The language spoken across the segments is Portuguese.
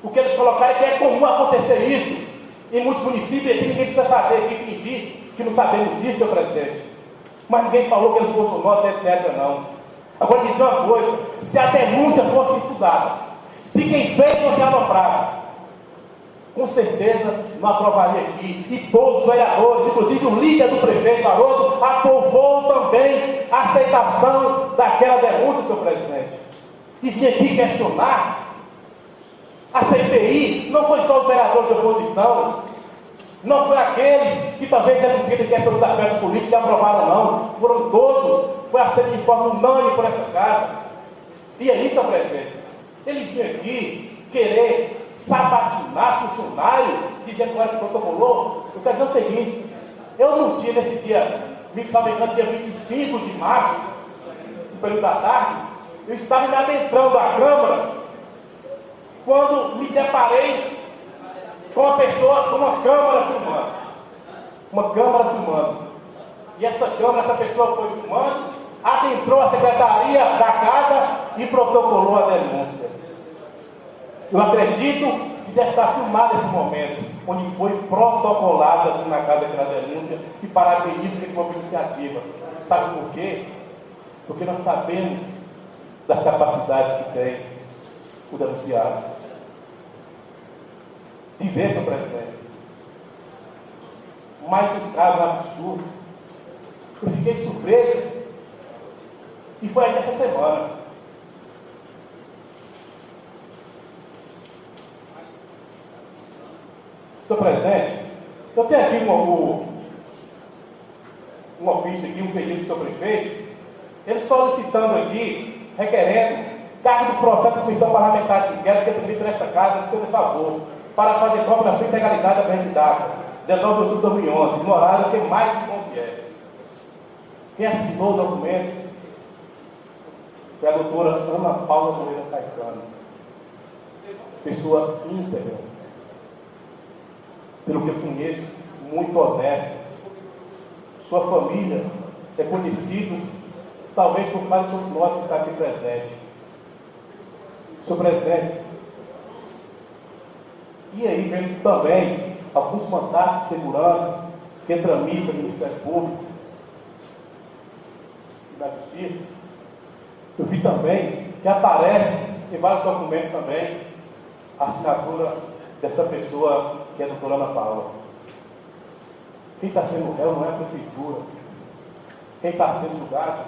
O que eles colocaram é que é comum acontecer isso em muitos municípios, aqui ninguém precisa fazer aqui, fingir que não sabemos disso, senhor presidente. Mas ninguém falou que eles foram nota, etc. não. Agora, dizer uma coisa: se a denúncia fosse estudada, se quem fez fosse aloprado, com certeza não aprovaria aqui. E todos os vereadores, inclusive o líder do prefeito Haroldo, aprovou também a aceitação daquela denúncia, senhor presidente. E vim aqui questionar. A CPI não foi só os vereadores de oposição, não foi aqueles que talvez eram que querem ser desafeto político que aprovaram, não. Foram todos, foi aceito de forma unânime por essa casa. E aí, senhor presidente, ele vinha aqui querer sabatinar funcionário, dizendo que era que protocolou. Eu quero dizer o seguinte: eu não tinha nesse dia, dia 25 de março, no período da tarde, eu estava me adentrando à Câmara, quando me deparei com uma pessoa, com uma câmera filmando. Uma câmera filmando. E essa câmera, essa pessoa foi filmando, adentrou a secretaria da casa e protocolou a denúncia. Eu acredito que deve estar filmado esse momento, onde foi protocolada aqui na casa aquela denúncia, e parabenizo que foi uma iniciativa. Sabe por quê? Porque nós sabemos das capacidades que tem o denunciado. Dizer, senhor presidente, mais um caso absurdo. Eu fiquei surpreso, e foi aí nessa semana. Senhor presidente, eu tenho aqui um ofício aqui, um pedido do senhor prefeito, ele solicitando aqui, requerendo cargo do processo de comissão parlamentar de inquérito que é pedido nesta casa, seu favor, para fazer cópia da sua integralidade da presente data, 19 de outubro de 2011, no horário que mais que convier. Quem assinou o documento foi a doutora Ana Paula Moreira Caetano, pessoa íntegra, pelo que eu conheço, muito honesta. Sua família é conhecido, talvez por mais de todos nós que estão aqui presentes. Senhor presidente, e aí vem também alguns mandatos de segurança que tramitam no Ministério Público e da Justiça. Eu vi também que aparece em vários documentos também a assinatura dessa pessoa que é a doutora Ana Paula. Quem está sendo réu não é a prefeitura. Quem está sendo julgado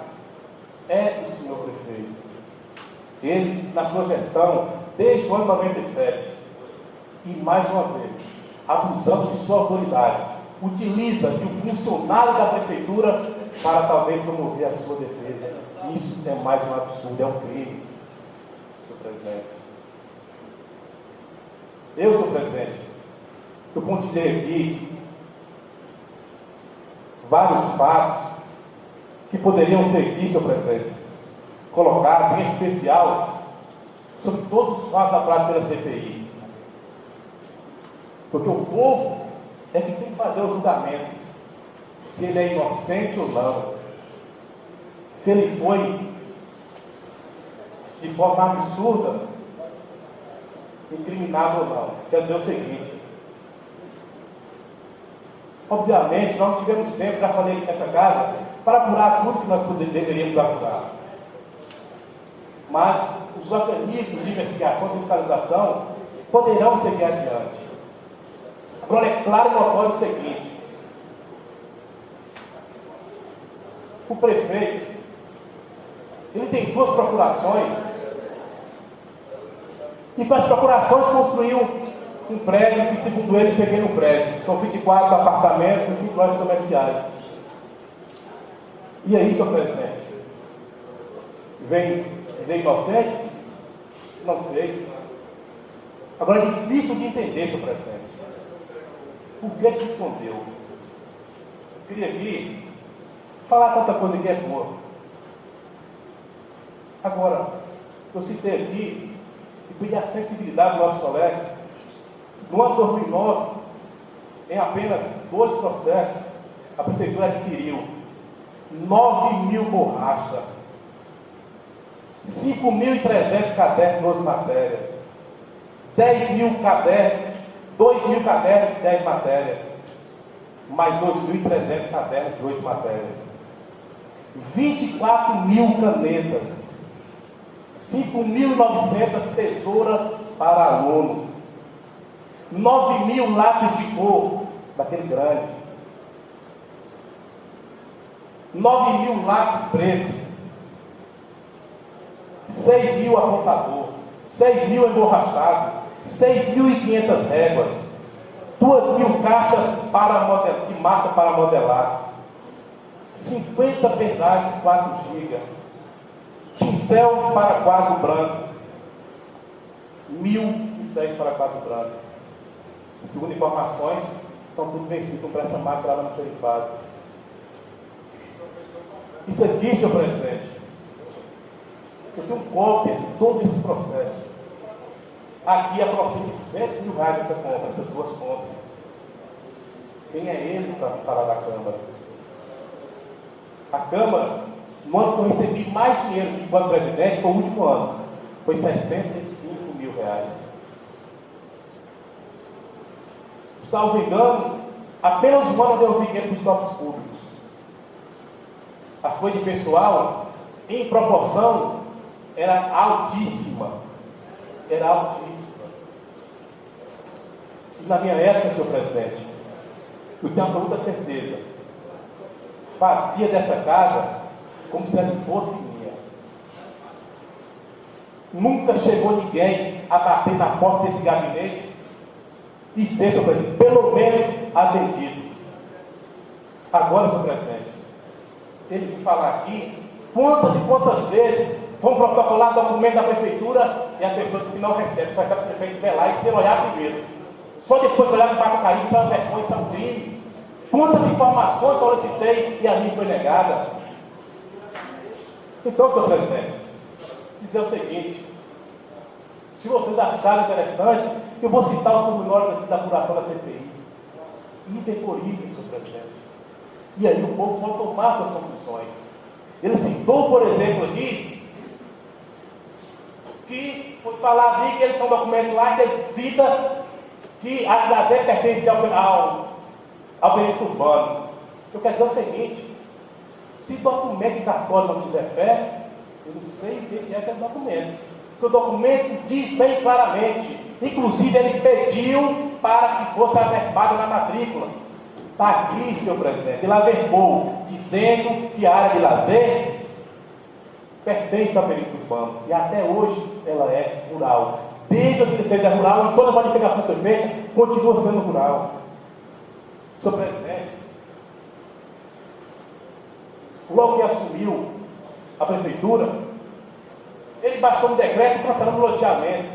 é o senhor prefeito. Ele, na sua gestão, desde o ano 97, e mais uma vez, abusando de sua autoridade, utiliza de um funcionário da prefeitura para talvez promover a sua defesa. Isso é mais um absurdo, é um crime, senhor presidente. Senhor presidente, eu pontilhei aqui vários fatos que poderiam ser aqui, senhor presidente, colocados, em especial, sobre todos os fatos apurados pela CPI. Porque o povo é que tem que fazer o julgamento, se ele é inocente ou não, se ele foi de forma absurda incriminado ou não. Quer dizer o seguinte: obviamente nós não tivemos tempo, já falei aqui nessa casa, para apurar tudo que nós deveríamos apurar. Mas os organismos de investigação e fiscalização poderão seguir adiante. Agora é claro e notório o seguinte: o prefeito, ele tem duas procurações, e para as procurações construiu um prédio que, segundo ele, pequeno prédio. São 24 apartamentos e 5 lojas comerciais. E aí, senhor presidente, vem dizer inocente? Não sei. Agora é difícil de entender, senhor presidente. Por que se escondeu? Eu queria aqui falar tanta coisa que é boa. Agora, eu citei aqui e pedi a sensibilidade dos nossos colegas. No ano de 2009, em apenas 2 processos, a prefeitura adquiriu 9.000 borrachas, 5.300 cadernos de matérias, 10.000 cadernos, 2.000 cadernos de 10 matérias, mais 2.300 cadernos de 8 matérias, 24.000 canetas, 5.900 tesouras para aluno, 9.000 lápis de cor, daquele grande, 9.000 lápis preto, 6.000 apontador, 6.000 emborrachado, 6.500 réguas, 2.000 caixas de massa para modelar, 50 pedaços 4 GB, pincel para quadro branco, 1.006 para quadro branco. Segundo informações, estão tudo vencido, não presta máquina lá no xerifado. Isso aqui, senhor presidente, eu tenho cópia de todo esse processo. Aqui aproxima de R$200 mil essa compra, essas duas compras. Quem é ele para falar da Câmara? A Câmara, no ano que eu recebi mais dinheiro enquanto presidente, foi o último ano. Foi R$65 mil. Salvo engano, apenas um ano eu vi dinheiro para os cofres públicos. A folha de pessoal, em proporção, era altíssima. Era altíssima. E na minha época, senhor presidente, eu tenho absoluta certeza, fazia dessa casa como se ela fosse minha. Nunca chegou ninguém a bater na porta desse gabinete e ser, senhor presidente, pelo menos atendido. Agora, senhor presidente, ele veio falar aqui quantas e quantas vezes vão protocolar documento da prefeitura e a pessoa diz que não recebe, só recebe o prefeito velar e sem olhar primeiro. Só depois olhar para o carinho, isso é uma vergonha, isso é um crime. Quantas informações solicitei e a mim foi negada? Então, senhor presidente, dizer o seguinte: se vocês acharem interessante, eu vou citar os pormenores aqui da apuração da CPI. Idem por idem, senhor presidente. E aí o povo pode tomar suas conclusões. Ele citou, por exemplo, aqui, que foi falar ali que ele tem um documento lá que ele cita que a Lazer pertence ao período urbano. Eu quero dizer o seguinte: se documento de cartório não tiver fé, eu não sei o que é aquele documento. Porque o documento diz bem claramente, inclusive ele pediu para que fosse averbado na matrícula. Está aqui, senhor presidente, ele averbou, dizendo que a área de lazer pertence ao período urbano. E até hoje ela é rural. Desde a adolescência rural, e toda a modificação que foi feita, continua sendo rural. Senhor presidente, logo que assumiu a prefeitura, ele baixou um decreto cancelando o loteamento.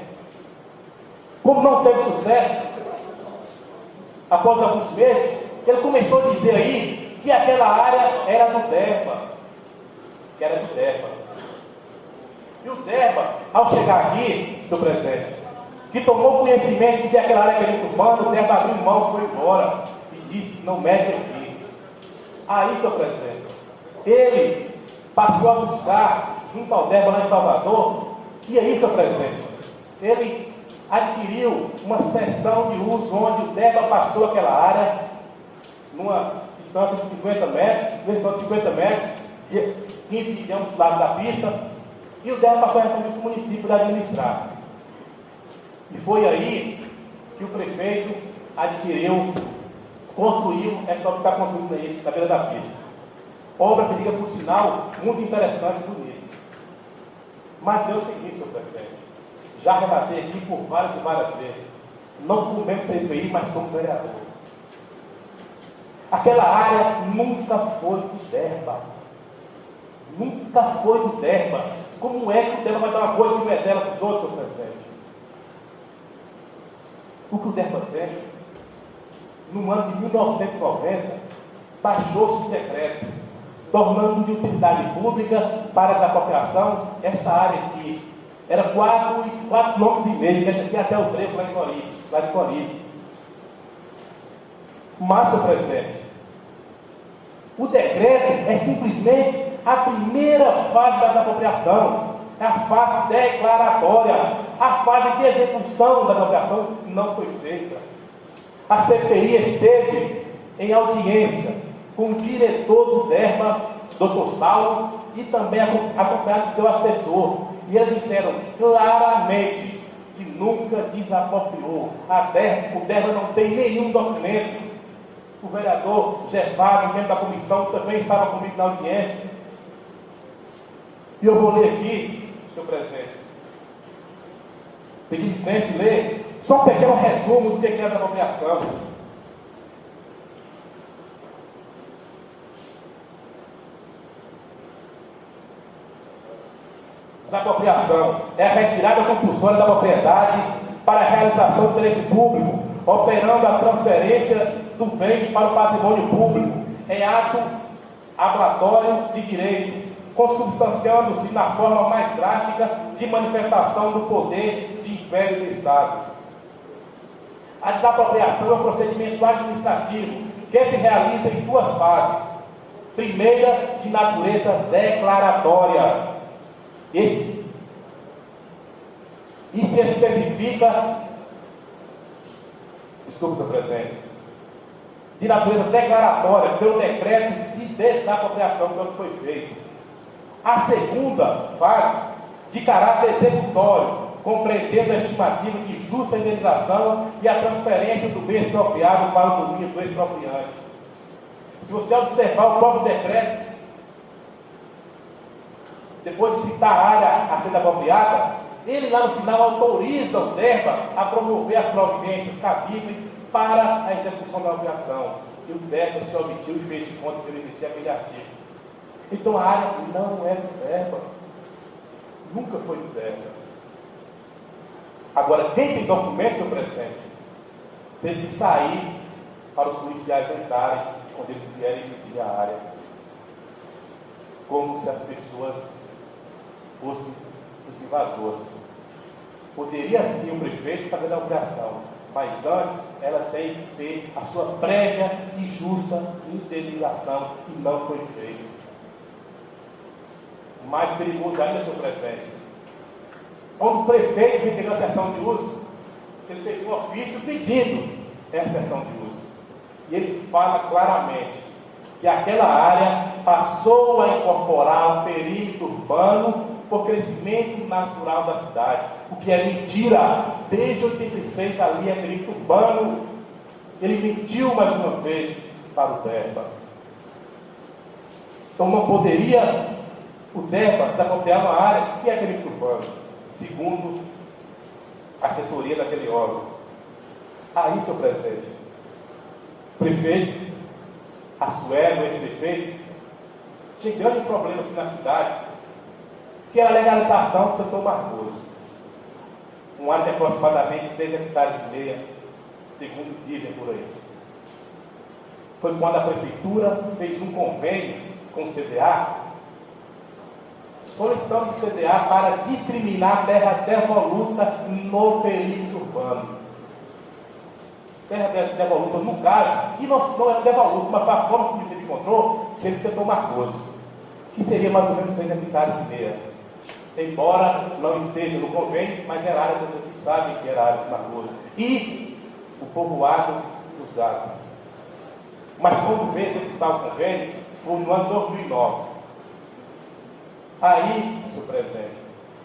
Como não teve sucesso, após alguns meses, ele começou a dizer aí que aquela área era do DERBA. Que era do DERBA. E o DERBA, ao chegar aqui, senhor presidente, que tomou conhecimento de que aquela área era urbana, o DERBA abriu mão, foi embora e disse que não mete aqui. Aí, senhor presidente, ele passou a buscar, junto ao DERBA lá em Salvador, e aí, senhor presidente, ele adquiriu uma seção de uso onde o DERBA passou aquela área numa distância de 50 metros, de 15 quilômetros do lado da pista, e o DERBA passou a receber o município de administrar. E foi aí que o prefeito adquiriu, construiu essa obra que está construindo aí, na beira da pista. Obra que diga, por sinal, muito interessante e bonita. Mas é o seguinte, senhor presidente, já relatei aqui por várias e várias vezes, não como membro do CPI, mas como vereador. Aquela área nunca foi do DERBA. Nunca foi do DERBA. Como é que o DERBA vai dar uma coisa que não é dela para os outros, senhor presidente? O que o DERBA tem, no ano de 1990, baixou-se o decreto, tornando de utilidade pública para a desapropriação essa área aqui. Era 4,5 km, que é até o trevo lá de Coribe. Mas, senhor presidente, o decreto é simplesmente a primeira fase da desapropriação. É a fase declaratória. A fase de execução da apropriação não foi feita. A CPI esteve em audiência com o diretor do DERMA, Dr. Saulo, e também acompanhado de seu assessor. E eles disseram claramente que nunca desapropriou. O DERMA não tem nenhum documento. O vereador Gervásio, membro da comissão, também estava comigo na audiência. E eu vou ler aqui, senhor presidente, pedir licença e ler só um pequeno resumo do que é desapropriação. Desapropriação é a retirada compulsória da propriedade para a realização do interesse público, operando a transferência do bem para o patrimônio público, em ato ablatório de direito, consubstanciando-se na forma mais drástica de manifestação do poder de império do Estado. A desapropriação é um procedimento administrativo que se realiza em duas fases. Primeira, de natureza declaratória. E se especifica, desculpe, senhor presidente, de natureza declaratória, pelo decreto de desapropriação que foi feito. A segunda fase, de caráter executório, compreendendo a estimativa de justa indenização e a transferência do bem expropriado para o domínio do expropriante. Se você observar o próprio decreto, depois de citar a área a ser apropriada, ele lá no final autoriza o DERMA a promover as providências cabíveis para a execução da apropriação. E o DERMA se omitiu e fez de conta que não existia aquele artigo. Então a área não é do DERMA. Nunca foi do DERMA. Agora, quem tem documento, senhor presidente, teve que sair para os policiais entrarem quando eles vierem pedir a área. Como se as pessoas fossem os invasores. Poderia sim o prefeito fazer a operação, mas antes ela tem que ter a sua prévia e justa indenização, e não foi feito. Mais perigoso ainda, senhor presidente, quando o prefeito entregou a cessão de uso, ele fez um ofício pedindo essa cessão de uso. E ele fala claramente que aquela área passou a incorporar o perímetro urbano por crescimento natural da cidade, o que é mentira. Desde 86 ali é perímetro urbano. Ele mentiu mais uma vez para o DERMA. Então não poderia o DERMA desapropriar uma área que é perímetro urbano, segundo a assessoria daquele órgão. Aí, senhor presidente, o prefeito, a Sueli, o ex-prefeito, tinha grande problema aqui na cidade, que era a legalização do setor Marcoso. Um área de aproximadamente 6 hectares e meia, segundo dizem por aí. Foi quando a prefeitura fez um convênio com o CDA, solicitando o CDA para discriminar a terra devoluta no perímetro urbano. Terra devoluta, no caso, e não é devoluta, mas para a forma que você encontrou, seria o setor Marcoso, que seria mais ou menos 6 hectares e meia. Embora não esteja no convênio, mas era a área que vocês sabem que era a área do Marcoso. E o povoado dos gatos. Mas quando veio executar o convênio, foi no ano 2009. Aí, senhor presidente,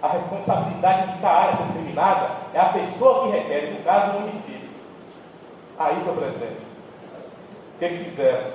a responsabilidade de que a área seja discriminada é a pessoa que requer, no caso, o município. Aí, senhor presidente, o que fizeram?